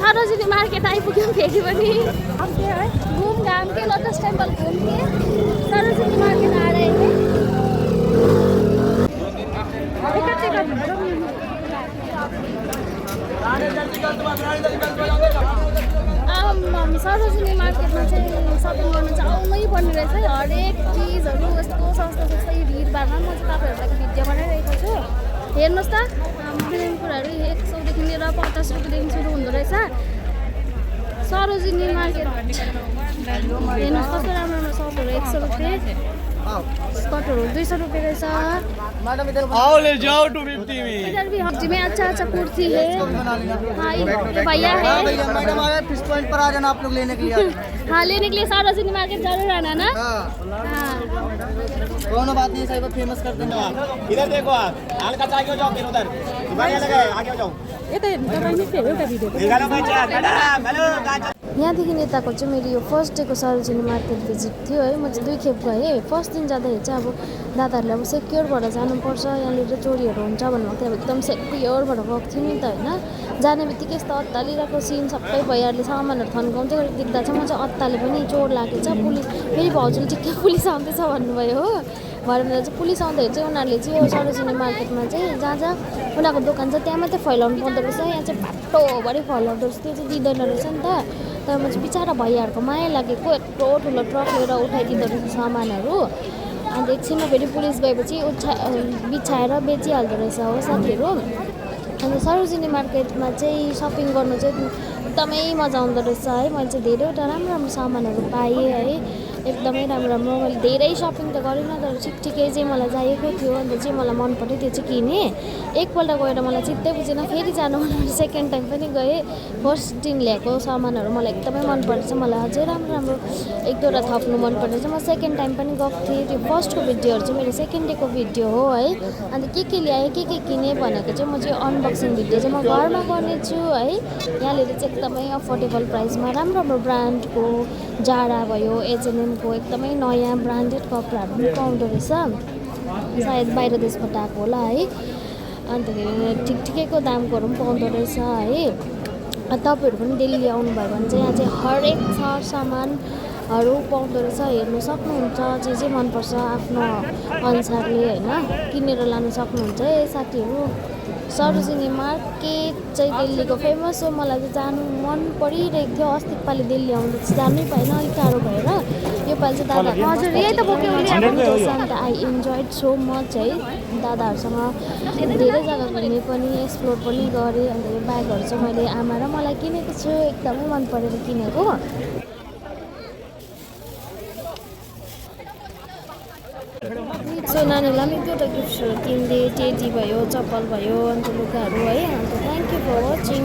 Sarojini market आइपुग्यौँ फेरि पनि घुम घाम के लोटस टेम्पल घुम्ने सरोजिनी मार्केट आएर सरोजिनी मार्केटमा चाहिँ सपिङ गर्नु चाहिँ आउनै पर्ने रहेछ हरेक चिजहरू यस्तो सस्तो सस्तै भिडभाडमा म चाहिँ तपाईँहरूलाई भिडियो बनाइरहेको छु हेर्नुहोस् त विभिन्न कुराहरू 100 देखि लिएर 50 रुपियाँदेखि सुरु हुँदो रहेछ सरोजिनी मार्केट हेर्नुहोस् कस्तो राम्रो राम्रो सर्टहरू 100 रुपियाँ स्कर्टहरू 200 रुपियाँ रहेछ आओ ले जाओ 250 में इधर भी हफ्ते में अच्छा अच्छा कुर्ती है हाँ ये भैया है मैडम आए फिश पॉइंट पर आ जाना आप लोग लेने के लिए हाँ लेने के लिए सरोजिनी मार्केट जरूर आना ना हाँ कोनो बात नहीं साहब फेमस कर देंगे इधर देखो आप हल्का आगे जाओ फिर उधर बढ़िया लगे आगे जाओ ये तो तपाईले फेरि एउटा भिडियो निकालो भाइ चार मैडम हेलो यहाँदेखि यताको चाहिँ मेरो यो फर्स्ट डेको सरोजिनी मार्केट भिजिट थियो है म चाहिँ 2 खेप गएँ फर्स्ट दिन जाँदाखेरि चाहिँ अब दादाहरूले अब सेक्योर भएर जानुपर्छ यहाँनिर चोरीहरू हुन्छ भन्नु थियो अब एकदम सेक्योर भएर गएको थियो नि त होइन जाने बित्तिकै यस्तो अत्तालिरहेको सिन सबै भैयाहरूले सामानहरू थन्काउँदै गरेको देख्दा चाहिँ म चाहिँ अत्ताले पनि चोर लागेछ पुलिस फेरि भाउजूले ठिक्कै पुलिस आउँदैछ भन्नुभयो हो भएर चाहिँ पुलिस आउँदाखेरि चाहिँ उनीहरूले चाहिँ यो सरोजिनी मार्केटमा चाहिँ जहाँ जहाँ उनीहरूको दोकान छ त्यहाँ मात्रै फैलाउनु पर्दो रहेछ यहाँ चाहिँ बाटोभरि फैलाउँदो रहेछ त्यो चाहिँ दिँदैन रहेछ नि त तर म चाहिँ बिचरा भैयाहरूको माया लागेको यत्रो ठुलो ट्रक लिएर उठाइदिँदो रहेछ सामानहरू अन्त एकछिनमा फेरि पुलिस गएपछि बिछाएर बेचिहाल्दो रहेछ हो साथीहरू अन्त सरोजिनी मार्केटमा चाहिँ सपिङ गर्नु चाहिँ एकदमै मजा आउँदो रहेछ है मैले चाहिँ धेरैवटा राम्रो राम्रो सामानहरू पाएँ है एकदमै राम्रो राम्रो मैले धेरै सपिङ त गरिनँ तर ठिकै चाहिँ मलाई चाहिएको थियो अन्त चाहिँ मलाई मन पऱ्यो त्यो चाहिँ किनेँ एकपल्ट गएर मलाई चित्तै बुझेन फेरि जानु मन पऱ्यो सेकेन्ड टाइम पनि गएँ फर्स्ट दिन ल्याएको सामानहरू मलाई एकदमै मन परेछ मलाई अझै राम्रो राम्रो एक दुईवटा थप्नु मन परेछ म सेकेन्ड टाइम पनि गएको थिएँ त्यो फर्स्टको भिडियोहरू चाहिँ मेरो सेकेन्ड डेको भिडियो हो है अन्त के ल्याएँ के किनेँ भनेको चाहिँ म चाहिँ अनबक्सिङ भिडियो चाहिँ म घरमा गर्नेछु है यहाँनिर चाहिँ एकदमै अफोर्डेबल प्राइसमा राम्रो राम्रो ब्रान्डको जारा भयो H&Mको एकदमै नयाँ ब्रान्डेड कपडाहरू पनि पाउँदो रहेछ सायद बाहिर देशबाट आएको होला है अन्तखेरि ठिकैको दामकोहरू पनि पाउँदो रहेछ है तपाईँहरू पनि दिल्ली आउनुभयो भने चाहिँ यहाँ चाहिँ हरेक सामानहरू पाउँदो रहेछ हेर्नु सक्नुहुन्छ जे जे मनपर्छ आफ्नो अनुसारले होइन किनेर लानु सक्नुहुन्छ है साथीहरू सरोजिनी मार्केट चाहिँ दिल्लीको फेमस हो मलाई चाहिँ जानु मन परिरहेको थियो अस्तिको पालि दिल्ली आउँदा चाहिँ जानै पाएन अलिक टाढो भएर योपालि चाहिँ दादा हजुर यही त बोक्यो अन्त आई इन्जोयड सो मच है दादाहरूसँग धेरै जग्गा घुमेँ पनि एक्सप्लोर पनि गरेँ अन्त यो ब्यागहरू चाहिँ मैले आमा र मलाई किनेको छु एकदमै मन परेर किनेको सो नानीलाई पनि त्यो त गिफ्टहरू किनिदिएँ टेडी भयो चप्पल भयो अन्त लुगाहरू है अन्त थ्याङ्क यू फर वाचिङ।